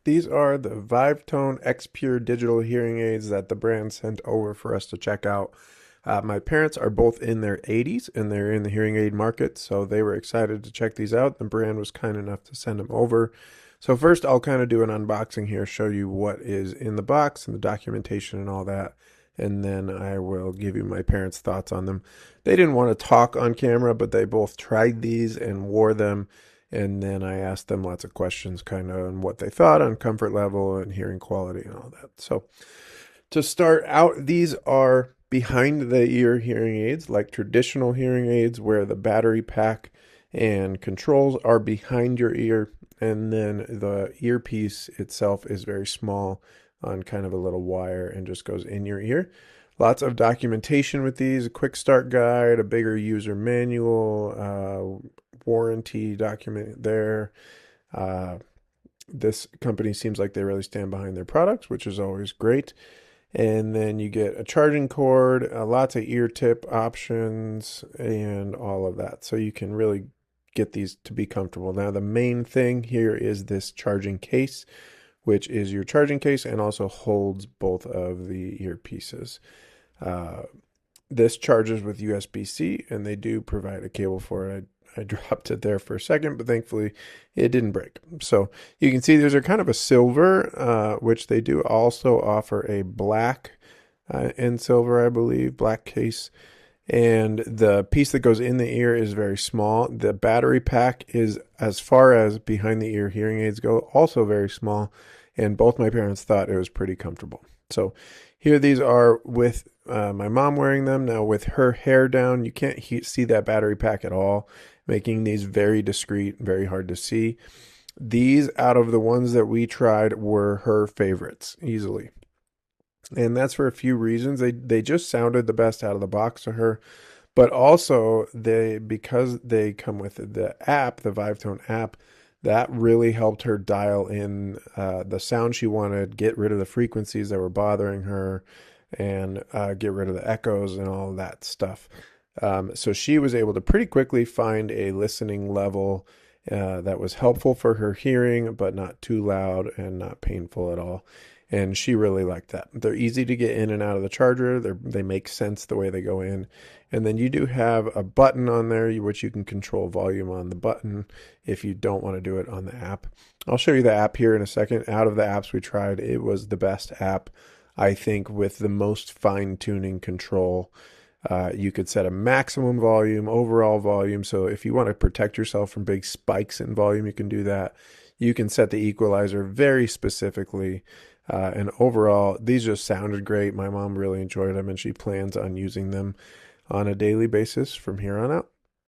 These are the Vivtone XPure digital hearing aids that the brand sent over for us to check out. My parents are both in their 80s and they're in the hearing aid market, so they were excited to check these out. The brand was kind enough to send them over. So first I'll kind of do an unboxing here, show you what is in the box and the documentation and all that, and then I will give you my parents' thoughts on them. They didn't want to talk on camera, but they both tried these and wore them. And then I asked them lots of questions kind of on what they thought on comfort level and hearing quality and all that. So to start out, these are behind the ear hearing aids, like traditional hearing aids where the battery pack and controls are behind your ear. And then the earpiece itself is very small on kind of a little wire and just goes in your ear. Lots of documentation with these, a quick start guide, a bigger user manual, warranty document there. This company seems like they really stand behind their products, which is always great. And then you get a charging cord, lots of ear tip options, and all of that. So you can really get these to be comfortable. Now, the main thing here is this charging case, which is your charging case and also holds both of the earpieces. This charges with USB-C, and they do provide a cable for it. I dropped it there for a second, but thankfully it didn't break. So you can see these are kind of a silver, which they do also offer a black and silver, I believe, black case. And the piece that goes in the ear is very small. The battery pack is, as far as behind the ear hearing aids go, also very small. And both my parents thought it was pretty comfortable. So here these are with my mom wearing them. Now with her hair down, you can't see that battery pack at all, making these very discreet, very hard to see. These, out of the ones that we tried, were her favorites, easily. And that's for a few reasons. They just sounded the best out of the box to her. But also, because they come with the app, the Vivtone app, that really helped her dial in the sound she wanted, get rid of the frequencies that were bothering her, and get rid of the echoes and all that stuff. So she was able to pretty quickly find a listening level that was helpful for her hearing, but not too loud and not painful at all. And she really liked that. They're easy to get in and out of the charger. They make sense the way they go in. And then you do have a button on there, which you can control volume on the button if you don't want to do it on the app. I'll show you the app here in a second. Out of the apps we tried, it was the best app, I think, with the most fine-tuning control. You could set a maximum volume, overall volume. So if you want to protect yourself from big spikes in volume, you can do that. You can set the equalizer very specifically. And overall, these just sounded great. My mom really enjoyed them, and she plans on using them on a daily basis from here on out.